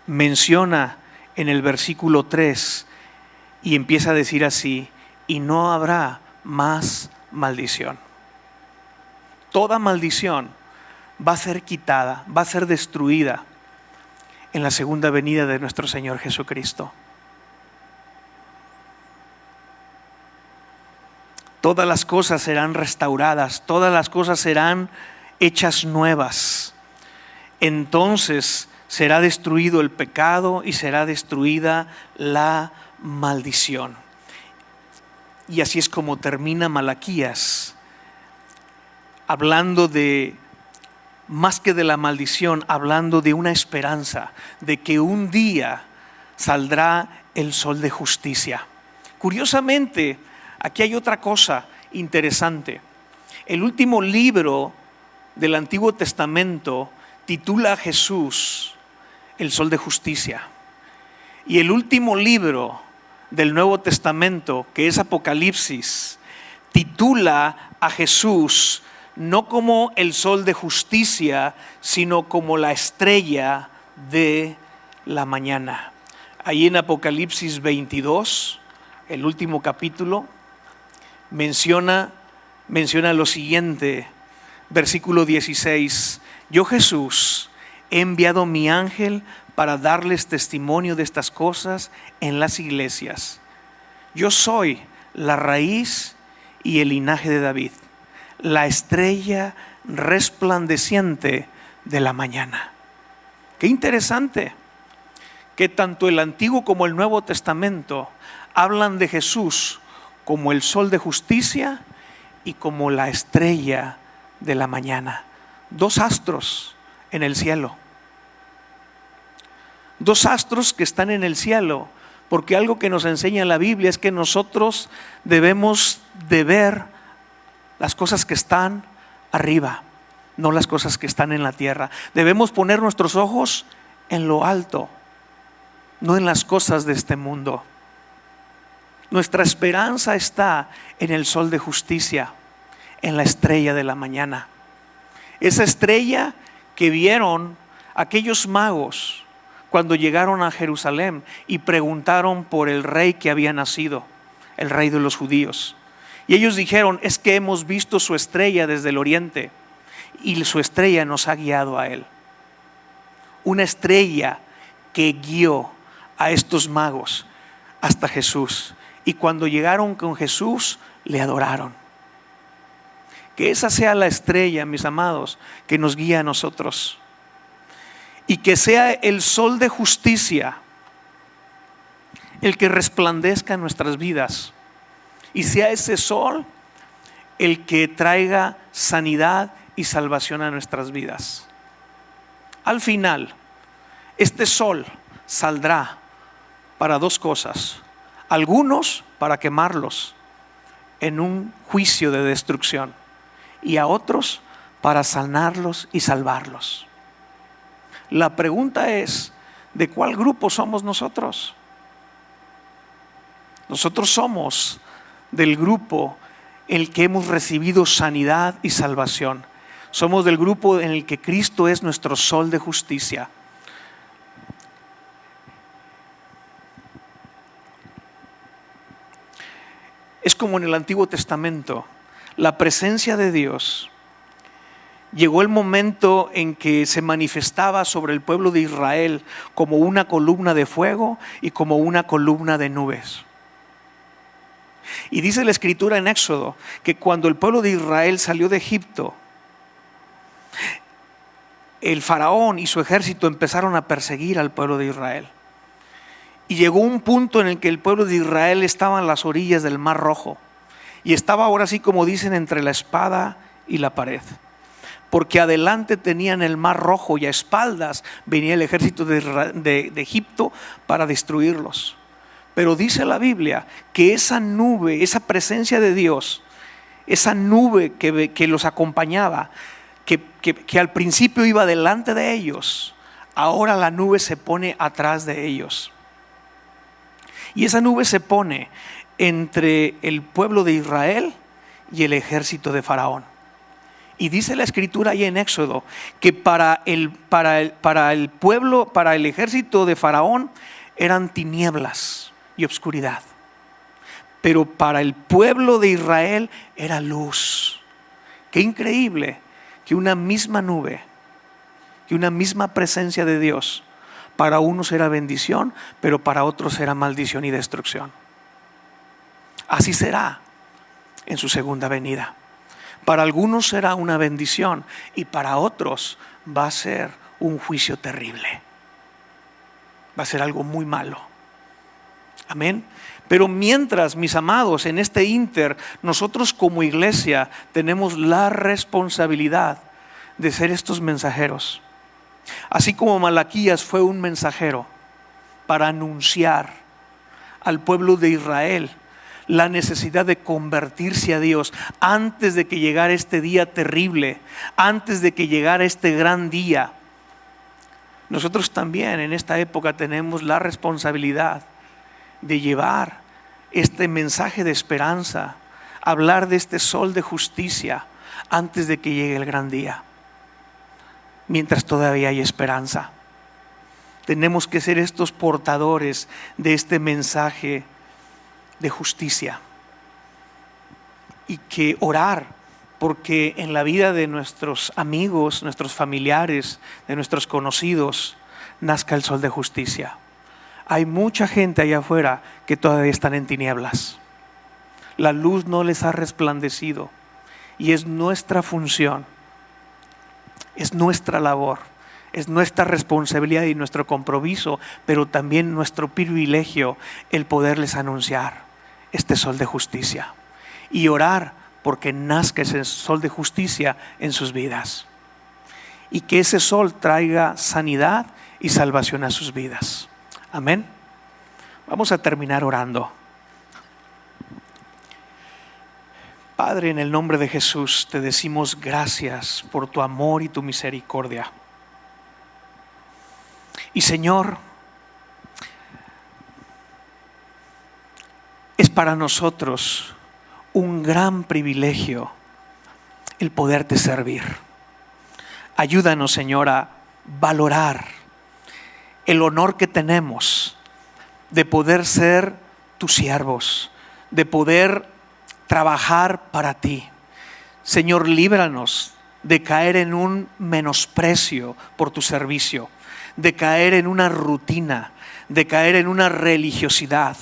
menciona en el versículo 3 y empieza a decir así: y no habrá más maldición. Toda maldición va a ser quitada, va a ser destruida en la segunda venida de nuestro Señor Jesucristo. Todas las cosas serán restauradas, todas las cosas serán hechas nuevas. Entonces será destruido el pecado y será destruida la maldición. Y así es como termina Malaquías, hablando de, más que de la maldición, hablando de una esperanza, de que un día saldrá el sol de justicia. Curiosamente, aquí hay otra cosa interesante. El último libro del Antiguo Testamento titula a Jesús el sol de justicia. Y el último libro del Nuevo Testamento, que es Apocalipsis, titula a Jesús no como el sol de justicia, sino como la estrella de la mañana. Ahí en Apocalipsis 22, el último capítulo, menciona lo siguiente, versículo 16: yo, Jesús, he enviado mi ángel para darles testimonio de estas cosas en las iglesias. Yo soy la raíz y el linaje de David, la estrella resplandeciente de la mañana. Qué interesante que tanto el Antiguo como el Nuevo Testamento hablan de Jesús como el sol de justicia y como la estrella de la mañana. Dos astros en el cielo. Dos astros que están en el cielo, porque algo que nos enseña la Biblia es que nosotros debemos de ver las cosas que están arriba, no las cosas que están en la tierra. Debemos poner nuestros ojos en lo alto, no en las cosas de este mundo. Nuestra esperanza está en el sol de justicia, en la estrella de la mañana. Esa estrella que vieron aquellos magos cuando llegaron a Jerusalén y preguntaron por el rey que había nacido, el rey de los judíos. Y ellos dijeron: es que hemos visto su estrella desde el oriente y su estrella nos ha guiado a él. Una estrella que guió a estos magos hasta Jesús. Y cuando llegaron con Jesús, le adoraron. Que esa sea la estrella, mis amados, que nos guía a nosotros. Y que sea el sol de justicia el que resplandezca en nuestras vidas. Y sea ese sol el que traiga sanidad y salvación a nuestras vidas. Al final, este sol saldrá para dos cosas. Algunos para quemarlos en un juicio de destrucción, y a otros para sanarlos y salvarlos. La pregunta es, ¿de cuál grupo somos nosotros? Nosotros somos del grupo en el que hemos recibido sanidad y salvación. Somos del grupo en el que Cristo es nuestro sol de justicia. Es como en el Antiguo Testamento, la presencia de Dios. Llegó el momento en que se manifestaba sobre el pueblo de Israel como una columna de fuego y como una columna de nubes. Y dice la Escritura en Éxodo que cuando el pueblo de Israel salió de Egipto, el faraón y su ejército empezaron a perseguir al pueblo de Israel. Y llegó un punto en el que el pueblo de Israel estaba en las orillas del Mar Rojo. Y estaba ahora sí, como dicen, entre la espada y la pared. Porque adelante tenían el Mar Rojo y a espaldas venía el ejército de Egipto para destruirlos. Pero dice la Biblia que esa nube, esa presencia de Dios, esa nube que los acompañaba, que al principio iba delante de ellos, ahora la nube se pone atrás de ellos. Y esa nube se pone entre el pueblo de Israel y el ejército de Faraón. Y dice la Escritura ahí en Éxodo que para el pueblo, para el ejército de Faraón eran tinieblas y obscuridad. Pero para el pueblo de Israel era luz. Qué increíble que una misma nube, que una misma presencia de Dios, para unos era bendición, pero para otros era maldición y destrucción. Así será en su segunda venida. Para algunos será una bendición y para otros va a ser un juicio terrible. Va a ser algo muy malo. Amén. Pero mientras, mis amados, en este ínter, nosotros como iglesia tenemos la responsabilidad de ser estos mensajeros. Así como Malaquías fue un mensajero para anunciar al pueblo de Israel la necesidad de convertirse a Dios antes de que llegara este día terrible, antes de que llegara este gran día. Nosotros también en esta época tenemos la responsabilidad de llevar este mensaje de esperanza, hablar de este sol de justicia antes de que llegue el gran día, mientras todavía hay esperanza. Tenemos que ser estos portadores de este mensaje de justicia y que orar porque en la vida de nuestros amigos, nuestros familiares, de nuestros conocidos, nazca el sol de justicia. Hay mucha gente allá afuera que todavía están en tinieblas. La luz no les ha resplandecido y es nuestra función, es nuestra labor, es nuestra responsabilidad y nuestro compromiso, pero también nuestro privilegio el poderles anunciar este sol de justicia y orar porque nazca ese sol de justicia en sus vidas y que ese sol traiga sanidad y salvación a sus vidas. Amén. Vamos a terminar orando. Padre, en el nombre de Jesús te decimos gracias por tu amor y tu misericordia. Y Señor, es para nosotros un gran privilegio el poderte servir. Ayúdanos, Señor, a valorar el honor que tenemos de poder ser tus siervos, de poder trabajar para ti. Señor, líbranos de caer en un menosprecio por tu servicio, de caer en una rutina, de caer en una religiosidad,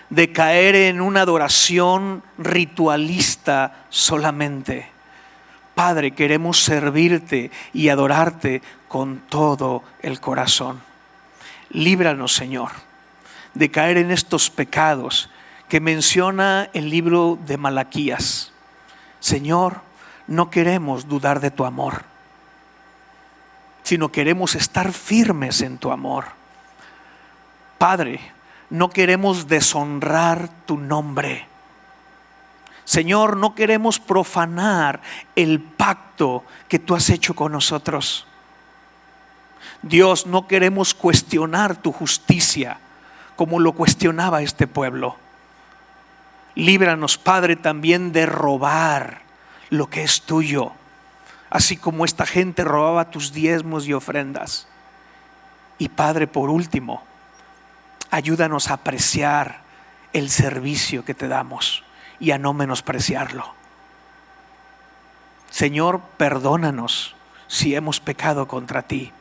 de caer en una adoración ritualista solamente. Padre, queremos servirte y adorarte con todo el corazón. Líbranos, Señor, de caer en estos pecados que menciona el libro de Malaquías. Señor, no queremos dudar de tu amor, sino queremos estar firmes en tu amor. Padre, no queremos deshonrar tu nombre. Señor, no queremos profanar el pacto que tú has hecho con nosotros. Dios, no queremos cuestionar tu justicia como lo cuestionaba este pueblo. Líbranos, Padre, también de robar lo que es tuyo, así como esta gente robaba tus diezmos y ofrendas. Y Padre, por último, ayúdanos a apreciar el servicio que te damos y a no menospreciarlo. Señor, perdónanos si hemos pecado contra ti.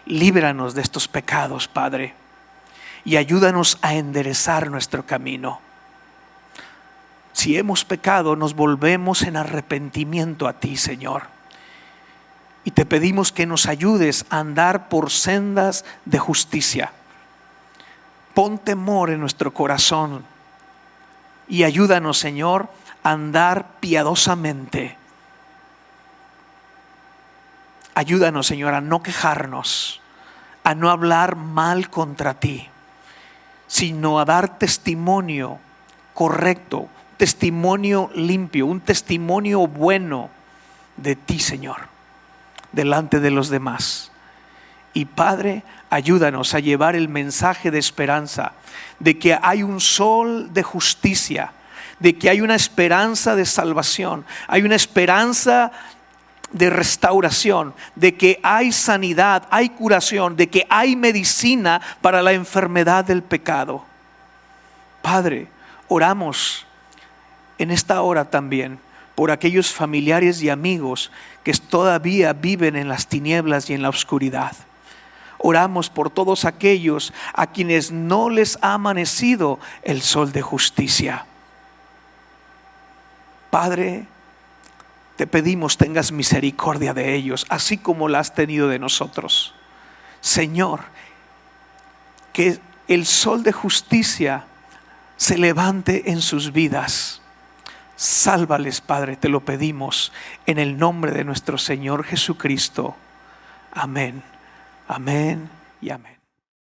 Líbranos de estos pecados, Padre, y ayúdanos a enderezar nuestro camino. Si hemos pecado, nos volvemos en arrepentimiento a ti, Señor. Y te pedimos que nos ayudes a andar por sendas de justicia. Pon temor en nuestro corazón y ayúdanos, Señor, a andar piadosamente. Ayúdanos, Señor, a no quejarnos, a no hablar mal contra ti, sino a dar testimonio correcto, testimonio limpio, un testimonio bueno de ti, Señor, delante de los demás. Y Padre, ayúdanos a llevar el mensaje de esperanza, de que hay un sol de justicia, de que hay una esperanza de salvación, hay una esperanza de restauración, de que hay sanidad, hay curación, de que hay medicina para la enfermedad del pecado. Padre, oramos en esta hora también por aquellos familiares y amigos que todavía viven en las tinieblas y en la oscuridad. Oramos por todos aquellos a quienes no les ha amanecido el sol de justicia. Padre, te pedimos tengas misericordia de ellos, así como la has tenido de nosotros. Señor, que el sol de justicia se levante en sus vidas. Sálvales, Padre, te lo pedimos en el nombre de nuestro Señor Jesucristo. Amén. Amén y amén.